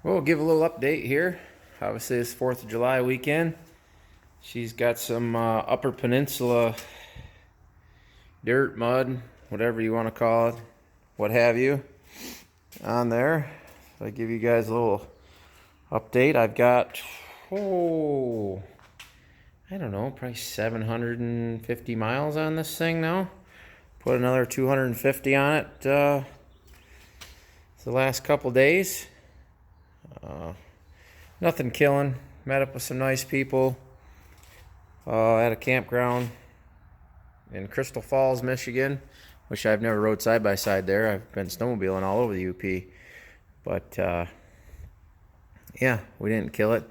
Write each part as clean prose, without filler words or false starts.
We'll give a little update here. Obviously, it's 4th of July weekend. She's got some Upper Peninsula dirt, mud, whatever you want to call it, what have you, on there. So I give you guys a little update. I've got, I don't know, probably 750 miles on this thing now. Put another 250 on it the last couple days. Nothing killing. Met up with some nice people at a campground in Crystal Falls, Michigan, which I've never rode side by side there. I've been snowmobiling all over the UP, but yeah, we didn't kill it.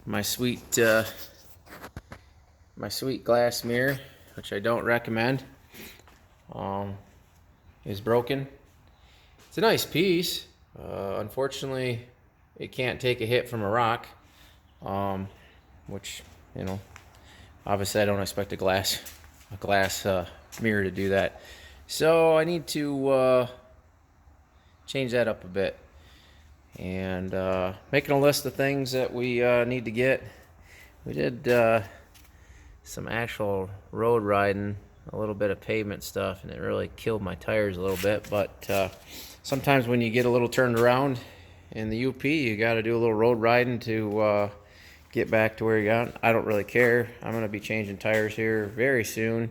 My sweet glass mirror, which I don't recommend, is broken. It's a nice piece. Unfortunately, it can't take a hit from a rock, which, you know, obviously I don't expect a glass mirror to do that. So I need to change that up a bit, and making a list of things that we need to get. We did some actual road riding, a little bit of pavement stuff, and it really killed my tires a little bit, but sometimes when you get a little turned around in the UP, you got to do a little road riding to get back to where you got. I don't really care. I'm going to be changing tires here very soon.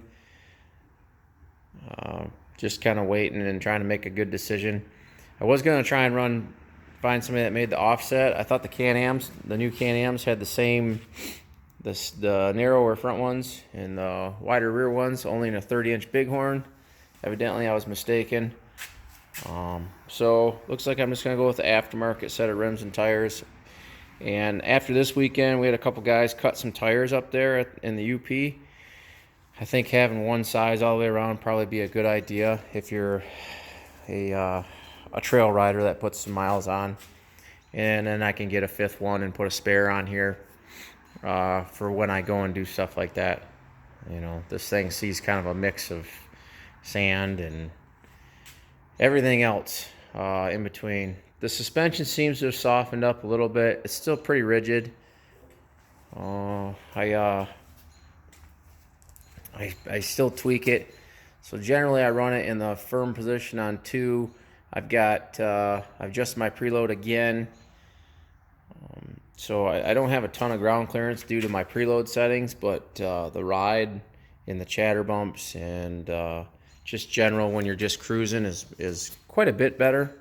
Just kind of waiting and trying to make a good decision. I was going to try and find somebody that made the offset. I thought the Can-Ams, the new Can-Ams, had the same, the narrower front ones and the wider rear ones, only in a 30-inch bighorn. Evidently, I was mistaken. So looks like I'm just gonna go with the aftermarket set of rims and tires. And after this weekend, we had a couple guys cut some tires up there in the UP. I think having one size all the way around probably be a good idea if you're a trail rider that puts some miles on. And then I can get a fifth one and put a spare on here for when I go and do stuff like that. You know, this thing sees kind of a mix of sand and everything else in between. The suspension seems to have softened up a little bit. It's still pretty rigid. I still tweak it. So generally I run it in the firm position on 2. I've adjusted my preload again. So I don't have a ton of ground clearance due to my preload settings, but the ride in the chatter bumps and just general when you're just cruising is quite a bit better.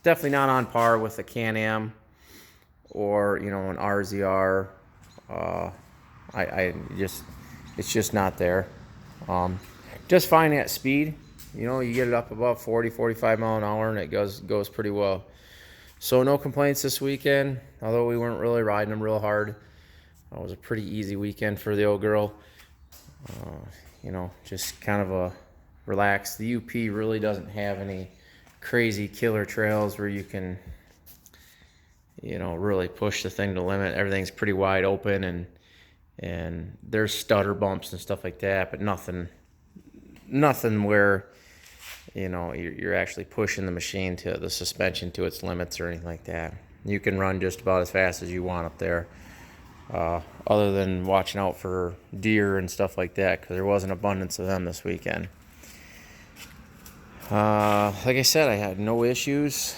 Definitely not on par with a Can-Am or, you know, an RZR. It's just not there. Just fine at speed. You know, you get it up above 40, 45 mile an hour and it goes pretty well. So no complaints this weekend, although we weren't really riding them real hard. It was a pretty easy weekend for the old girl. You know, just kind of a relax. The UP really doesn't have any crazy killer trails where you can, you know, really push the thing to the limit. Everything's pretty wide open, and there's stutter bumps and stuff like that, but nothing where, you know, you're actually pushing the machine to the suspension to its limits or anything like that. You can run just about as fast as you want up there, other than watching out for deer and stuff like that, because there was an abundance of them this weekend. Like I said, I had no issues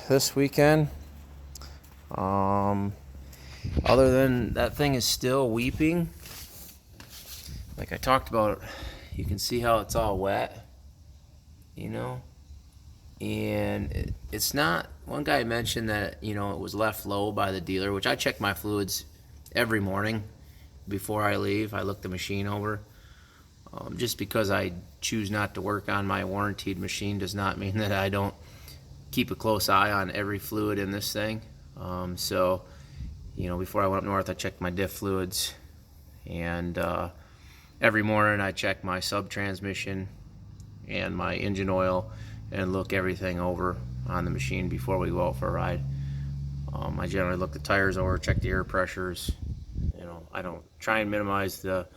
this weekend. Other than that thing is still weeping. Like I talked about, you can see how it's all wet, you know? And it's not, one guy mentioned that, you know, it was left low by the dealer, which I check my fluids every morning before I leave. I look the machine over. Just because I choose not to work on my warranted machine does not mean that I don't keep a close eye on every fluid in this thing. So, you know, before I went up north, I checked my diff fluids, and every morning I check my sub-transmission and my engine oil and look everything over on the machine before we go out for a ride. I generally look the tires over, check the air pressures. You know, I don't try and minimize the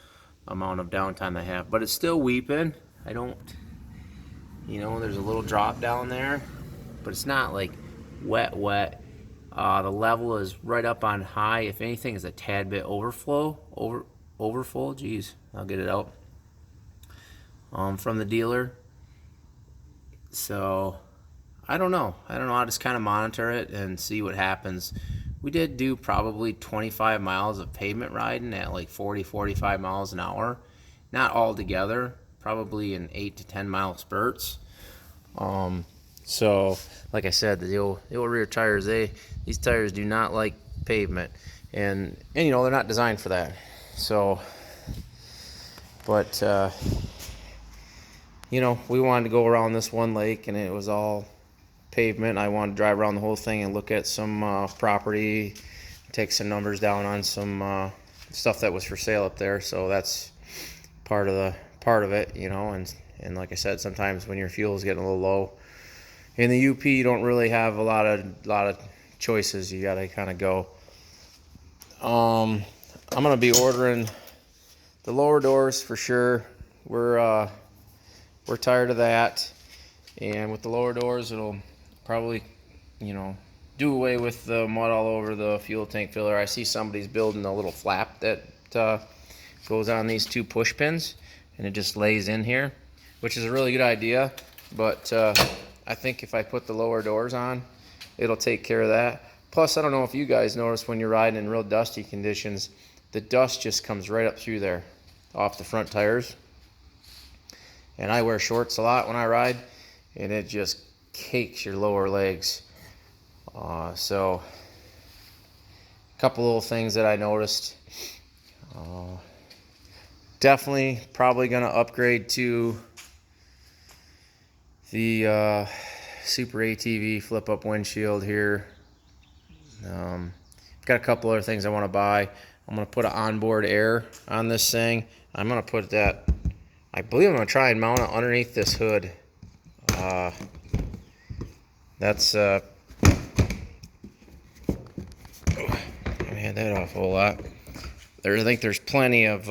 amount of downtime I have, but it's still weeping. I don't, you know, there's a little drop down there, but it's not like wet. The level is right up on high. If anything, is a tad bit overfull. Geez, I'll get it out from the dealer. So I don't know. I'll just kind of monitor it and see what happens. We did do probably 25 miles of pavement riding at like 40-45 miles an hour. Not all together, probably in 8 to 10 mile spurts. So like I said, the old rear tires, these tires do not like pavement, and you know, they're not designed for that. So, but you know, we wanted to go around this one lake, and it was all pavement. I wanted to drive around the whole thing and look at some property, take some numbers down on some stuff that was for sale up there. So that's part of it, you know. And like I said, sometimes when your fuel is getting a little low in the UP, you don't really have a lot of choices. You gotta kind of go. I'm gonna be ordering the lower doors for sure. We're tired of that, and with the lower doors, it'll probably, you know, do away with the mud all over the fuel tank filler. I see somebody's building a little flap that goes on these 2 push pins, and it just lays in here, which is a really good idea. But I think if I put the lower doors on, it'll take care of that. Plus, I don't know if you guys notice when you're riding in real dusty conditions, the dust just comes right up through there off the front tires. And I wear shorts a lot when I ride, and it just cakes your lower legs. So a couple little things that I noticed. Definitely probably gonna upgrade to the Super ATV flip up windshield here. Got a couple other things I want to buy. I'm gonna put an onboard air on this thing. I'm gonna put that, I believe I'm gonna try and mount it underneath this hood. That's I had that off a whole lot. I think there's plenty of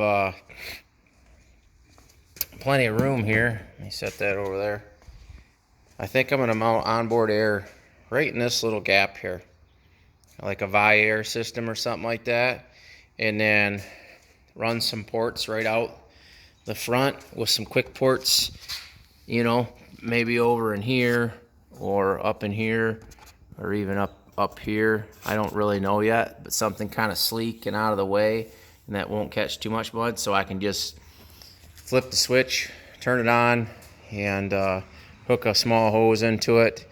room here. Let me set that over there. I think I'm gonna mount onboard air right in this little gap here, like a Vi-Air system or something like that, and then run some ports right out the front with some quick ports, you know, maybe over in here or up in here or even up here. I don't really know yet, but something kind of sleek and out of the way, and that won't catch too much mud, so I can just flip the switch, turn it on, and hook a small hose into it.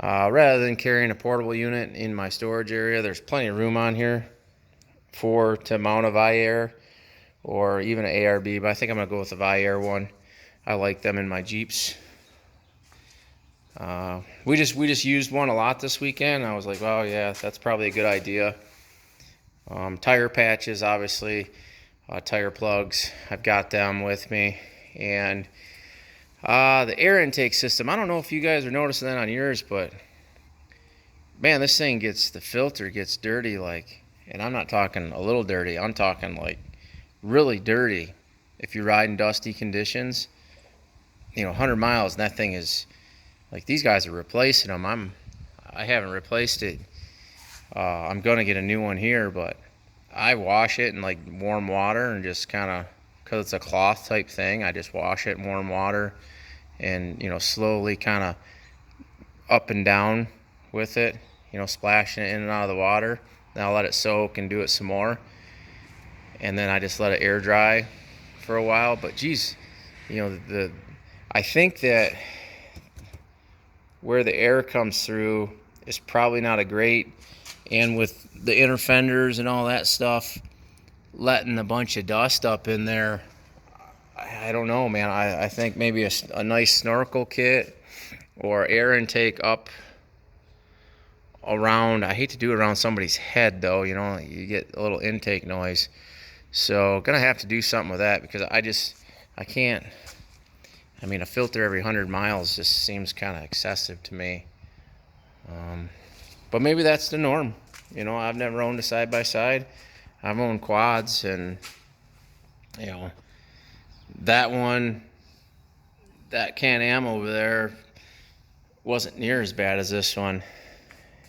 Rather than carrying a portable unit in my storage area, there's plenty of room on here to mount a Vi-Air or even an ARB, but I think I'm gonna go with the Vi-Air one. I like them in my Jeeps. We just used one a lot this weekend. I was like, oh yeah, that's probably a good idea. Tire patches, obviously, tire plugs, I've got them with me, and the air intake system. I don't know if you guys are noticing that on yours, but man, this thing the filter gets dirty, like, and I'm not talking a little dirty, I'm talking like really dirty. If you ride in dusty conditions, you know, 100 miles, and that thing is, like, these guys are replacing them. I haven't replaced it. I'm gonna get a new one here, but I wash it in like warm water and just kind of, because it's a cloth type thing, I just wash it in warm water and, you know, slowly kind of up and down with it, you know, splashing it in and out of the water. Then I'll let it soak and do it some more, and then I just let it air dry for a while. But geez, you know, I think that where the air comes through is probably not a great, and with the inner fenders and all that stuff, letting a bunch of dust up in there, I don't know, man. I think maybe a nice snorkel kit or air intake up around, I hate to do it around somebody's head though, you know, you get a little intake noise. So gonna have to do something with that, because I can't, I mean, a filter every 100 miles just seems kind of excessive to me. But maybe that's the norm. You know, I've never owned a side-by-side. I've owned quads, and, you know, that one, that Can-Am over there wasn't near as bad as this one.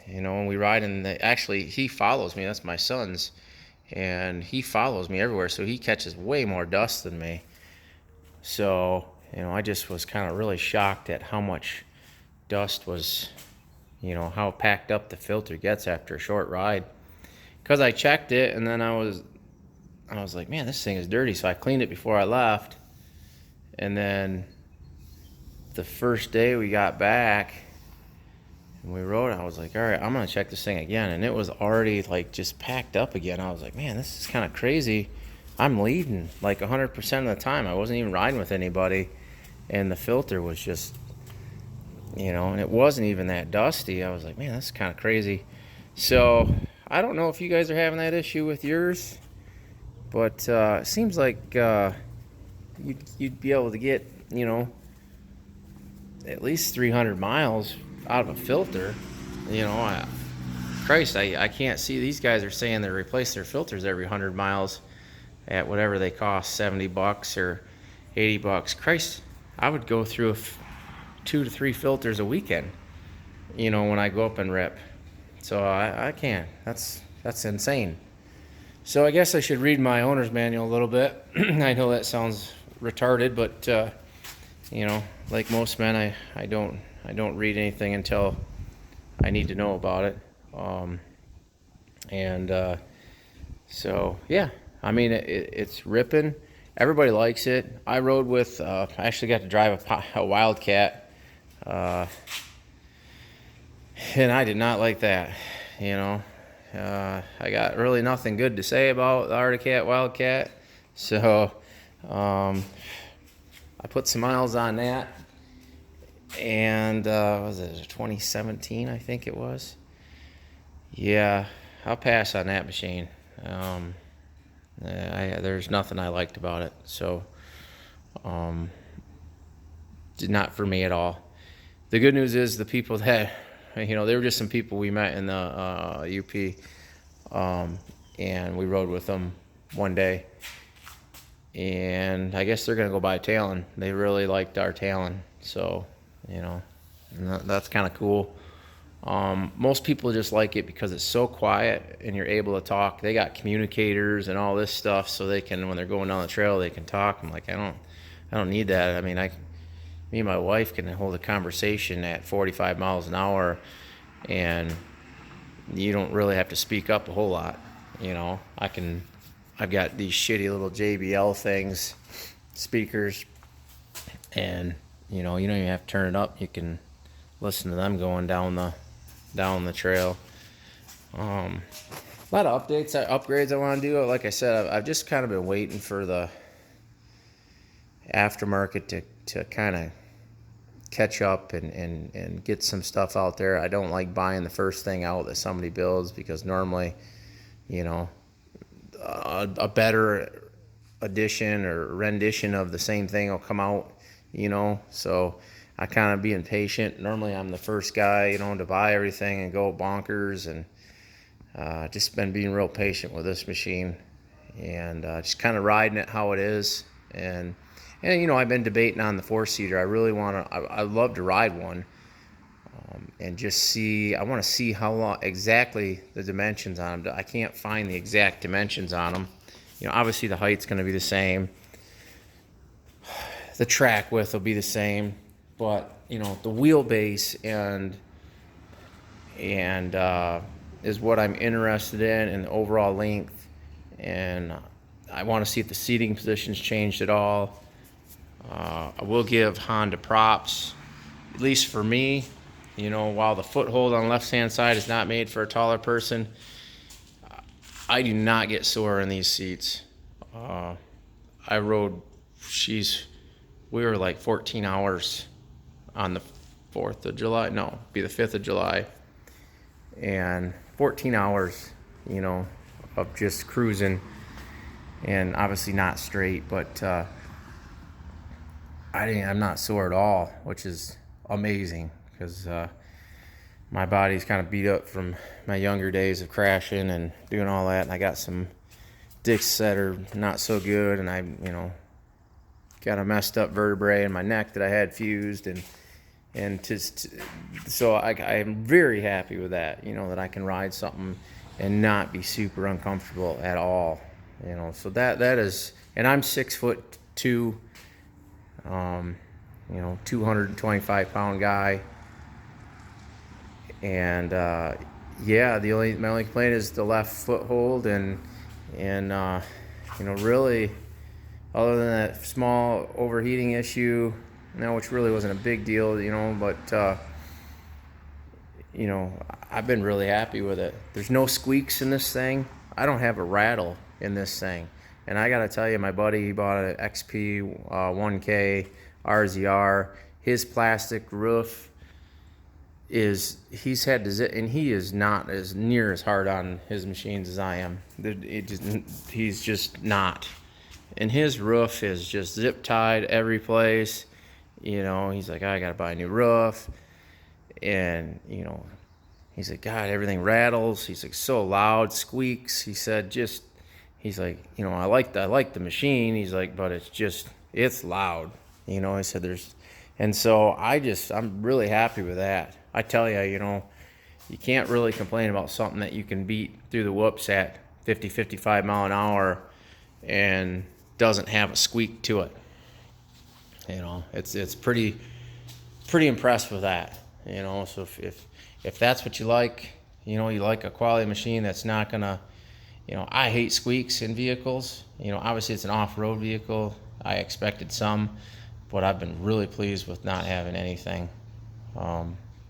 you know, when we ride in the, actually he follows me, that's my son's, and he follows me everywhere, so he catches way more dust than me. So, you know, I just was kind of really shocked at how much dust was, you know, how packed up the filter gets after a short ride. Because I checked it, and then I was like, man, this thing is dirty. So I cleaned it before I left. And then the first day we got back and we rode, I was like, all right, I'm going to check this thing again. And it was already like just packed up again. I was like, man, this is kind of crazy. I'm leading like 100% of the time. I wasn't even riding with anybody. And the filter was just, you know, and it wasn't even that dusty. I was like, man, that's kind of crazy. So I don't know if you guys are having that issue with yours, but it seems like you'd be able to get, you know, at least 300 miles out of a filter. You know, Christ, I can't see. These guys are saying they replace their filters every 100 miles at whatever they cost, $70 or $80. Christ, I would go through 2 to 3 filters a weekend, you know, when I go up and rip. So I can't. That's insane. So I guess I should read my owner's manual a little bit. I know that sounds retarded, but you know, like most men, I don't read anything until I need to know about it. So yeah, I mean it's ripping. Everybody likes it. I rode with. I actually got to drive a Wildcat, and I did not like that. You know, I got really nothing good to say about the Arctic Cat Wildcat. So I put some miles on that, and was it 2017? I think it was. Yeah, I'll pass on that machine. There's nothing I liked about it. So, not for me at all. The good news is the people that, you know, they were just some people we met in the UP, and we rode with them one day. And I guess they're going to go buy Talon. They really liked our Talon. So, you know, that's kind of cool. Most people just like it because it's so quiet and you're able to talk. They got communicators and all this stuff, so they can, when they're going down the trail, they can talk. I'm like, I don't need that. I mean, me and my wife can hold a conversation at 45 miles an hour, and you don't really have to speak up a whole lot. You know, I've got these shitty little JBL things, speakers, and you know, you don't even have to turn it up. You can listen to them going down the trail. A lot of upgrades I want to do. Like I said, I've just kind of been waiting for the aftermarket to kind of catch up and get some stuff out there. I don't like buying the first thing out that somebody builds, because normally, you know, a better edition or rendition of the same thing will come out, you know. So I kind of be impatient. Normally I'm the first guy, you know, to buy everything and go bonkers, and just been being real patient with this machine, and just kind of riding it how it is. And you know, I've been debating on the 4-seater. I really want to, I'd love to ride one, and just see, I want to see how long, exactly the dimensions on them. I can't find the exact dimensions on them. You know, obviously the height's going to be the same. The track width will be the same. But, you know, the wheelbase and is what I'm interested in, and the overall length. And I want to see if the seating positions changed at all. I will give Honda props, at least for me. You know, while the foothold on the left-hand side is not made for a taller person, I do not get sore in these seats. I rode, we were like 14 hours on the 4th of July. No, it'd be the 5th of July. And 14 hours, you know, of just cruising, and obviously not straight, but I'm not sore at all, which is amazing, because my body's kind of beat up from my younger days of crashing and doing all that, and I got some discs that are not so good, and you know, got a messed up vertebrae in my neck that I had fused, and and so I'm very happy with that, that I can ride something and not be super uncomfortable at all, so that is, and I'm 6'2", 225-pound guy, and yeah, my only complaint is the left foothold, and really, other than that small overheating issue, which really wasn't a big deal, but I've been really happy with it. There's no squeaks in this thing. I don't have a rattle in this thing. And I gotta tell you, my buddy, he bought an XP 1K RZR. His plastic roof he's had to and he is not as near as hard on his machines as I am. He's just not. And his roof is just zip tied every place. He's like, I gotta buy a new roof. And, he's like, God, everything rattles. He's like, so loud, squeaks. He said, he's like, I like the machine. He's like, but it's loud. He said and so I'm really happy with that. I tell you, you can't really complain about something that you can beat through the whoops at 50, 55 mile an hour and doesn't have a squeak to it. It's pretty impressed with that. So if that's what you like, you like a quality machine that's not gonna, I hate squeaks in vehicles. Obviously it's an off-road vehicle. I expected some, but I've been really pleased with not having anything.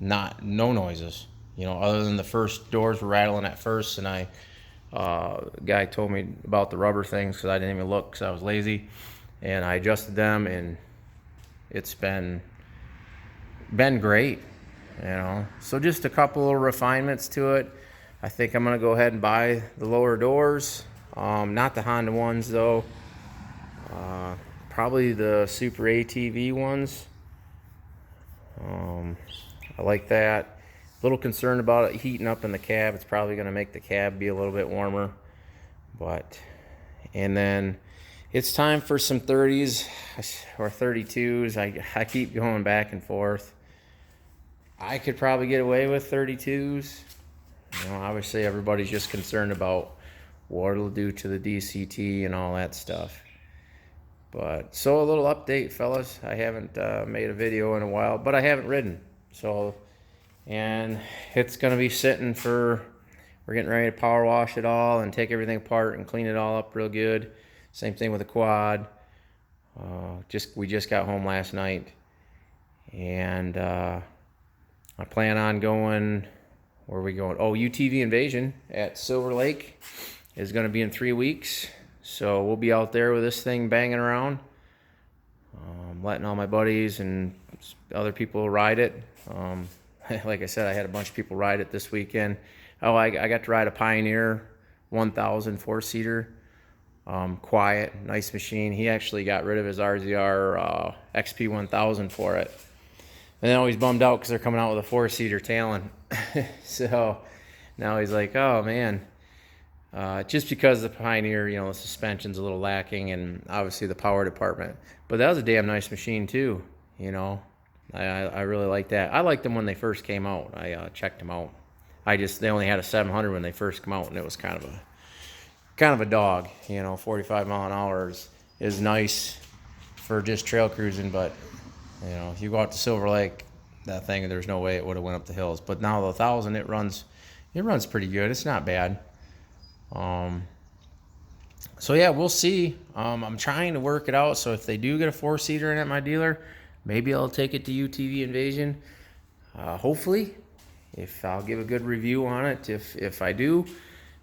No noises. Other than the first doors were rattling at first, and guy told me about the rubber things because I didn't even look because I was lazy, and I adjusted them, and it's been great. So just a couple of refinements to it. I think I'm gonna go ahead and buy the lower doors, not the Honda ones though, probably the Super ATV ones. I like that. A little concerned about it heating up in the cab. It's probably gonna make the cab be a little bit warmer, and then it's time for some 30s or 32s. I keep going back and forth. I could probably get away with 32s. Obviously everybody's just concerned about what it'll do to the DCT and all that stuff. But so a little update, fellas. I haven't made a video in a while, but I haven't ridden. And it's gonna be sitting we're getting ready to power wash it all and take everything apart and clean it all up real good. Same thing with the quad. We just got home last night, and I plan on going, where are we going? Oh, UTV Invasion at Silver Lake is going to be in 3 weeks. So we'll be out there with this thing banging around, letting all my buddies and other people ride it. Like I said, I had a bunch of people ride it this weekend. Oh, I got to ride a Pioneer 1000 4-seater. Quiet, nice machine. He actually got rid of his RZR XP 1000 for it. And then he's bummed out because they're coming out with a 4-seater Talon. So now he's like, oh man. Just because the Pioneer, the suspension's a little lacking, and obviously the power department. But that was a damn nice machine too, I really like that. I liked them when they first came out. I checked them out. They only had a 700 when they first come out, and it was kind of a dog. 45 mile an hour is nice for just trail cruising, but if you go out to Silver Lake, that thing, there's no way it would have went up the hills. But now the 1000, it runs pretty good. It's not bad. So yeah, we'll see. I'm trying to work it out. So if they do get a 4-seater in at my dealer, maybe I'll take it to UTV Invasion. Hopefully, if I'll give a good review on it. If I do,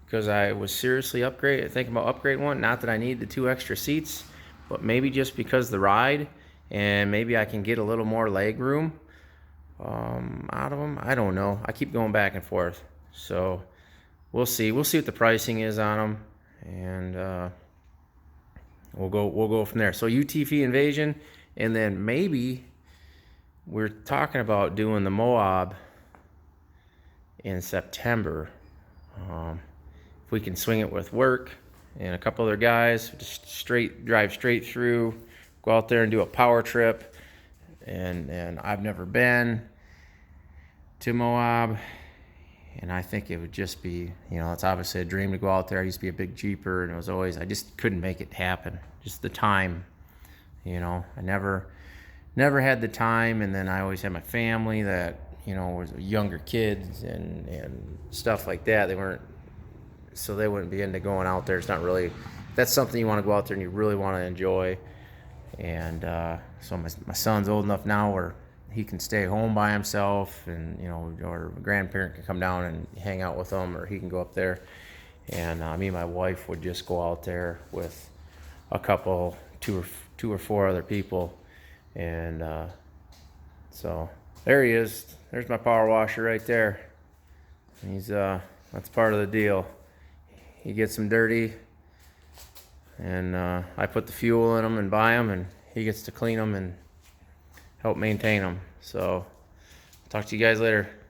because I was seriously thinking about upgrading one. Not that I need the 2 extra seats, but maybe just because the ride, and maybe I can get a little more leg room out of them. I don't know. I keep going back and forth. So we'll see. We'll see what the pricing is on them, and we'll go from there. So UTV Invasion, and then maybe we're talking about doing the Moab in September. If we can swing it with work and a couple other guys, just drive straight through, go out there and do a power trip, and I've never been to Moab, and I think it would just be, it's obviously a dream to go out there. I used to be a big Jeeper, and it was always, I just couldn't make it happen. Just the time, I never had the time, and then I always had my family that, was younger kids and stuff like that. So they wouldn't be into going out there. It's not really, that's something you want to go out there and you really want to enjoy. And so my son's old enough now where he can stay home by himself, and or a grandparent can come down and hang out with him, or he can go up there. And me and my wife would just go out there with a couple, two or four other people. And so there he is. There's my power washer right there. He's that's part of the deal. He gets them dirty, and I put the fuel in them and buy them, and he gets to clean them and help maintain them. So talk to you guys later.